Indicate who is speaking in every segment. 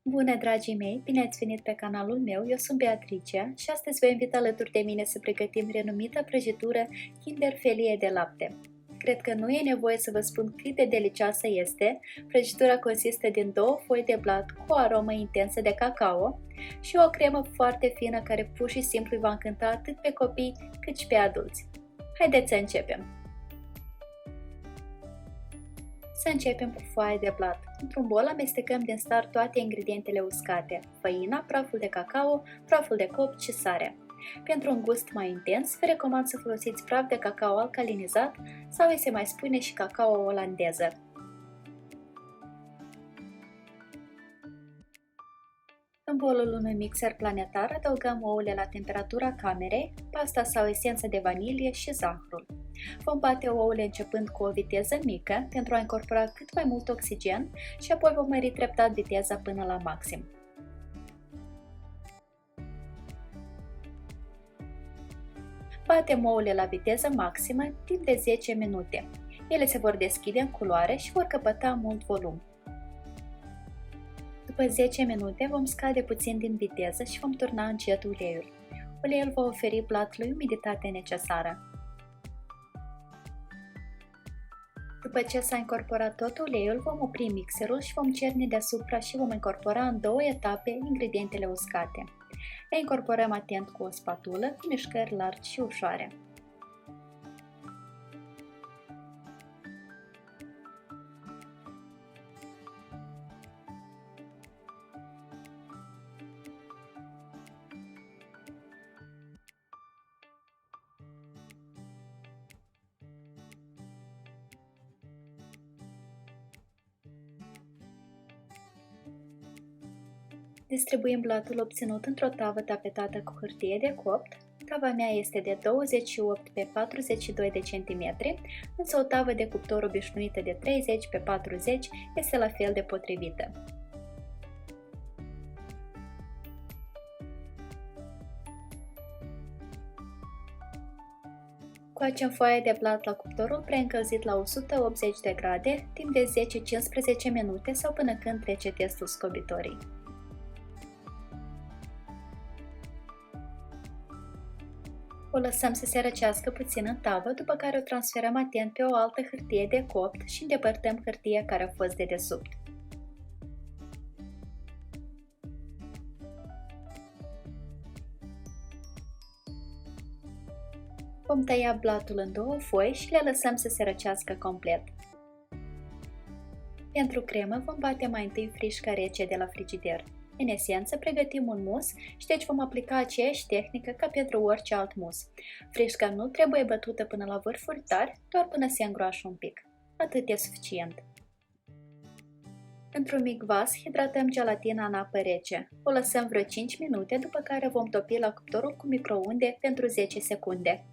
Speaker 1: Bună, dragii mei! Bine ați venit pe canalul meu, eu sunt Beatrice și astăzi vă invit alături de mine să pregătim renumita prăjitură Kinder Felie de lapte. Cred că nu e nevoie să vă spun cât de delicioasă este. Prăjitura consistă din 2 foi de blat cu o aromă intensă de cacao și o cremă foarte fină care pur și simplu îi va încânta atât pe copii cât și pe adulți. Haideți să începem! Să începem cu foaia de blat. Într-un bol amestecăm din start toate ingredientele uscate: făina, praful de cacao, praful de copt și sarea. Pentru un gust mai intens, vă recomand să folosiți praf de cacao alcalinizat sau îi se mai spune și cacao olandeză. În bolul unui mixer planetar adăugăm ouăle la temperatura camerei, pasta sau esența de vanilie și zahărul. Vom bate ouăle începând cu o viteză mică pentru a incorpora cât mai mult oxigen și apoi vom mări treptat viteza până la maxim. Batem ouăle la viteză maximă timp de 10 minute. Ele se vor deschide în culoare și vor căpăta mult volum. După 10 minute vom scade puțin din viteză și vom turna încet uleiul. Uleiul va oferi blatului umiditatea necesară. După ce s-a incorporat tot uleiul, vom opri mixerul și vom cerni deasupra și vom incorpora în 2 etape ingredientele uscate. Le incorporăm atent cu o spatulă, cu mișcări largi și ușoare. Distribuim blatul obținut într-o tavă tapetată cu hârtie de copt. Tava mea este de 28 pe 42 de cm, însă o tavă de cuptor obișnuită de 30 pe 40 este la fel de potrivită. Coacem foaia de blat la cuptorul preîncălzit la 180 de grade timp de 10-15 minute sau până când trece testul scobitorii. O lăsăm să se răcească puțin în tavă, după care o transferăm atent pe o altă hârtie de copt și îndepărtăm hârtia care a fost dedesubt. Vom tăia blatul în 2 foi și le lăsăm să se răcească complet. Pentru cremă vom bate mai întâi frișca rece de la frigider. În esență, pregătim un mus și deci vom aplica aceeași tehnică ca pentru orice alt mus. Frișca nu trebuie bătută până la vârfuri tari, doar până se îngroașă un pic. Atât e suficient. Într-un mic vas, hidratăm gelatina în apă rece. O lăsăm vreo 5 minute, după care vom topi la cuptorul cu microunde pentru 10 secunde.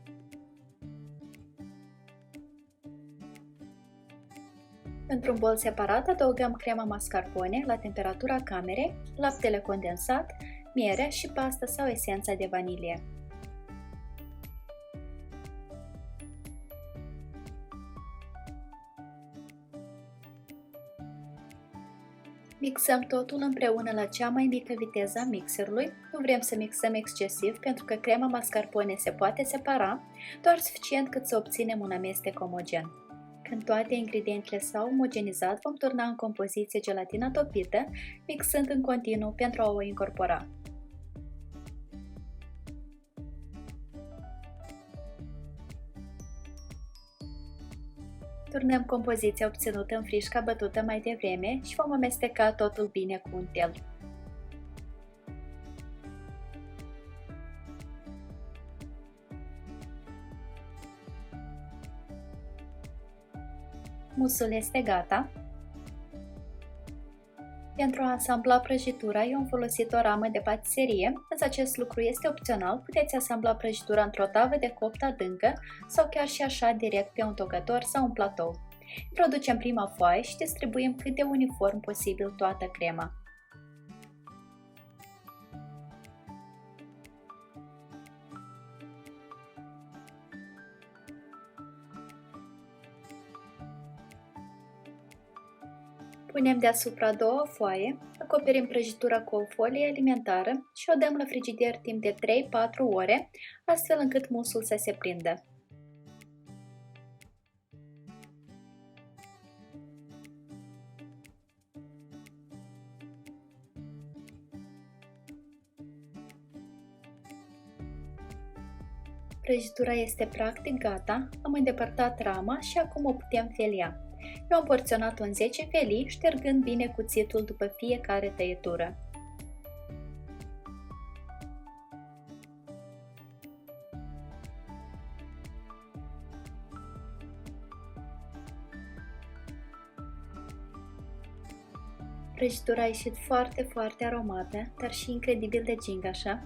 Speaker 1: Într-un bol separat adăugăm crema mascarpone la temperatura camerei, laptele condensat, mierea și pasta sau esența de vanilie. Mixăm totul împreună la cea mai mică viteză a mixerului. Nu vrem să mixăm excesiv pentru că crema mascarpone se poate separa, doar suficient cât să obținem un amestec omogen. Când toate ingredientele s-au omogenizat, vom turna în compoziție gelatina topită, mixând în continuu pentru a o incorpora. Turnăm compoziția obținută în frișca bătută mai devreme și vom amesteca totul bine cu un tel. Musul este gata. Pentru a asambla prăjitura, eu am folosit o ramă de patiserie, însă acest lucru este opțional, puteți asambla prăjitura într-o tavă de copt adâncă sau chiar și așa direct pe un tocător sau un platou. Introducem prima foaie și distribuim cât de uniform posibil toată crema. Punem deasupra două foaie, acoperim prăjitura cu o folie alimentară și o dăm la frigider timp de 3-4 ore, astfel încât musul să se prindă. Prăjitura este practic gata, am îndepărtat rama și acum o putem felia. Eu am porționat-o în 10 felii, ștergând bine cuțitul după fiecare tăietură. Prăjitura a ieșit foarte aromată, dar și incredibil de gingașă.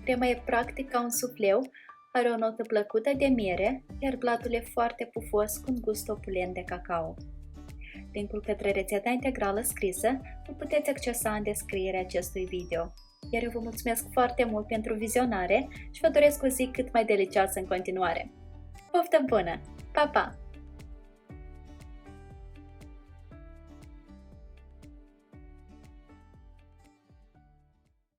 Speaker 1: Crema e practic ca un sufleu, are o notă plăcută de miere, iar blatul e foarte pufos cu un gust opulent de cacao. Linkul către rețeta integrală scrisă îl puteți accesa în descrierea acestui video. Iar eu vă mulțumesc foarte mult pentru vizionare și vă doresc o zi cât mai delicioasă în continuare. Poftă bună! Pa, pa!